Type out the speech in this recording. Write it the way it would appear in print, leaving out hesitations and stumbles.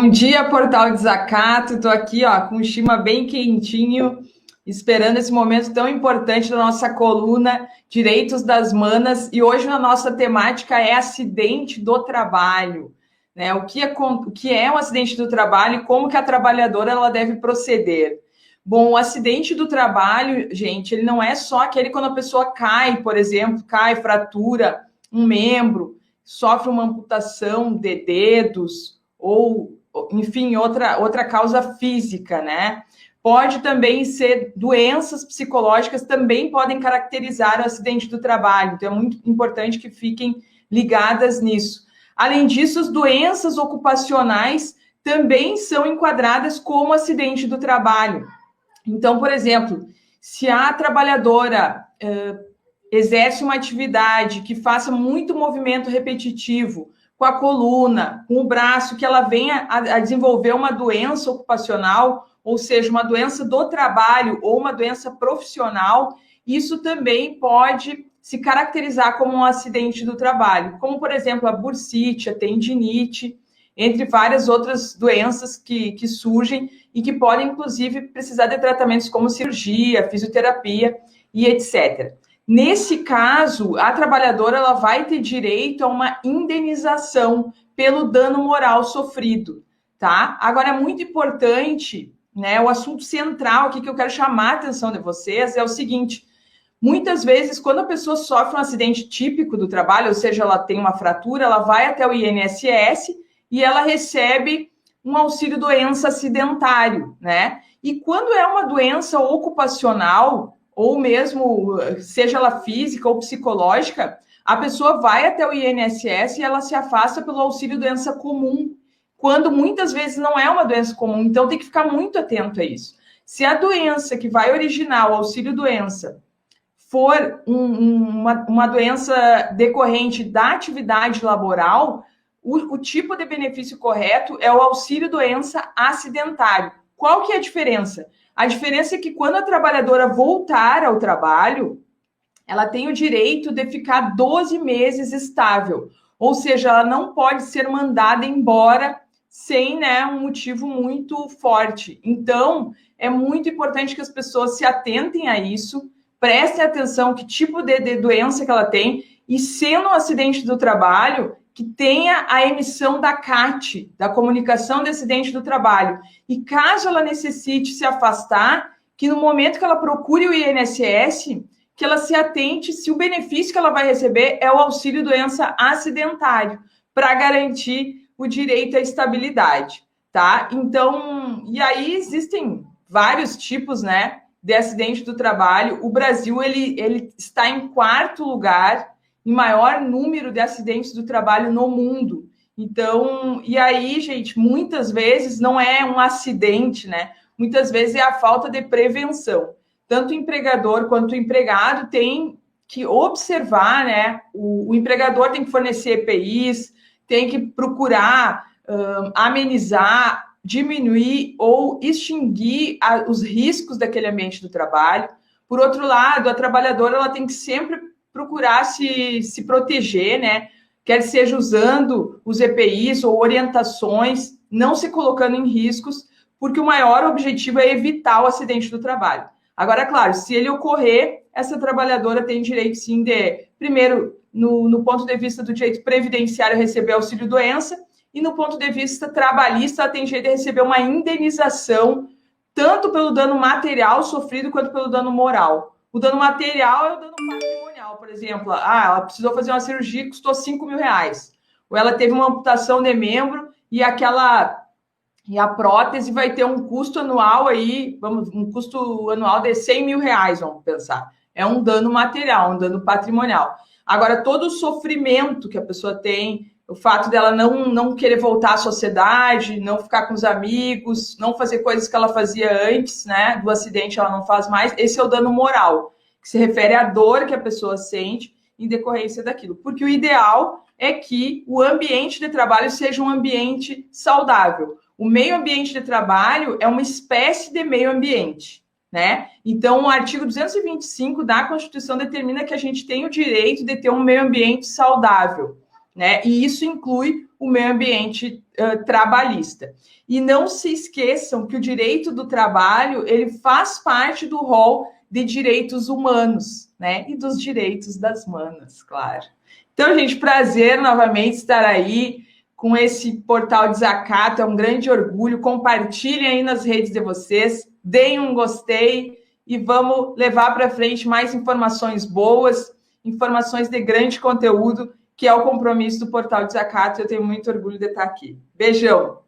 Bom dia, Portal Desacato. Estou aqui, ó, com o Shima bem quentinho, esperando esse momento tão importante da nossa coluna Direitos das Manas. E hoje a nossa temática é acidente do trabalho, né? O que é um acidente do trabalho e como que a trabalhadora ela deve proceder. Bom, o acidente do trabalho, gente, ele não é só aquele quando a pessoa cai, por exemplo, cai, fratura um membro, sofre uma amputação de dedos ou, enfim, outra causa física, né? Pode também ser doenças psicológicas, também podem caracterizar o acidente do trabalho. Então, é muito importante que fiquem ligadas nisso. Além disso, as doenças ocupacionais também são enquadradas como acidente do trabalho. Então, por exemplo, se a trabalhadora exerce uma atividade que faça muito movimento repetitivo com a coluna, com o braço, que ela venha a desenvolver uma doença ocupacional, ou seja, uma doença do trabalho ou uma doença profissional, isso também pode se caracterizar como um acidente do trabalho, como, por exemplo, a bursite, a tendinite, entre várias outras doenças que surgem e que podem, inclusive, precisar de tratamentos como cirurgia, fisioterapia e etc. Nesse caso, a trabalhadora ela vai ter direito a uma indenização pelo dano moral sofrido, tá? Agora, é muito importante, né, o assunto central aqui que eu quero chamar a atenção de vocês é o seguinte: muitas vezes, quando a pessoa sofre um acidente típico do trabalho, ou seja, ela tem uma fratura, ela vai até o INSS e ela recebe um auxílio-doença acidentário, né? E quando é uma doença ocupacional, ou mesmo, seja ela física ou psicológica, a pessoa vai até o INSS e ela se afasta pelo auxílio-doença comum, quando muitas vezes não é uma doença comum, então tem que ficar muito atento a isso. Se a doença que vai originar o auxílio-doença for uma doença decorrente da atividade laboral, o tipo de benefício correto é o auxílio-doença acidentário. Qual que é a diferença? A diferença é que quando a trabalhadora voltar ao trabalho, ela tem o direito de ficar 12 meses estável. Ou seja, ela não pode ser mandada embora sem, né, um motivo muito forte. Então, é muito importante que as pessoas se atentem a isso, prestem atenção que tipo de doença que ela tem, e sendo um acidente do trabalho, que tenha a emissão da CAT, da Comunicação de Acidente do Trabalho. E caso ela necessite se afastar, que no momento que ela procure o INSS, que ela se atente se o benefício que ela vai receber é o auxílio-doença acidentário, para garantir o direito à estabilidade, tá? Então, e aí existem vários tipos, né, de acidente do trabalho. O Brasil, ele está em 4º lugar em maior número de acidentes do trabalho no mundo. Então, e aí, gente, muitas vezes não é um acidente, né? Muitas vezes é a falta de prevenção. Tanto o empregador quanto o empregado tem que observar, né? O empregador tem que fornecer EPIs, tem que procurar amenizar, diminuir ou extinguir os riscos daquele ambiente do trabalho. Por outro lado, a trabalhadora ela tem que sempre procurar se proteger, né? Quer seja usando os EPIs ou orientações, não se colocando em riscos, porque o maior objetivo é evitar o acidente do trabalho. Agora, claro, se ele ocorrer, essa trabalhadora tem direito, sim, de, primeiro, no ponto de vista do direito previdenciário, receber auxílio-doença, e no ponto de vista trabalhista, ela tem direito de receber uma indenização, tanto pelo dano material sofrido, quanto pelo dano moral. O dano material é o dano patrimonial, por exemplo. Ela precisou fazer uma cirurgia que custou R$5.000. Ou ela teve uma amputação de membro e a prótese vai ter um custo anual aí, um custo anual de R$100.000, vamos pensar. É um dano material, um dano patrimonial. Agora, todo o sofrimento que a pessoa tem, o fato dela não querer voltar à sociedade, não ficar com os amigos, não fazer coisas que ela fazia antes, né? Do acidente ela não faz mais. Esse é o dano moral, que se refere à dor que a pessoa sente em decorrência daquilo. Porque o ideal é que o ambiente de trabalho seja um ambiente saudável. O meio ambiente de trabalho é uma espécie de meio ambiente, né? Então, o artigo 225 da Constituição determina que a gente tem o direito de ter um meio ambiente saudável, né? E isso inclui o meio ambiente trabalhista. E não se esqueçam que o direito do trabalho, ele faz parte do rol de direitos humanos, né? E dos direitos das manas, claro. Então, gente, prazer novamente estar aí com esse portal Desacato, é um grande orgulho. Compartilhem aí nas redes de vocês, deem um gostei e vamos levar para frente mais informações boas, informações de grande conteúdo, que é o compromisso do portal Desacato. Eu tenho muito orgulho de estar aqui. Beijão!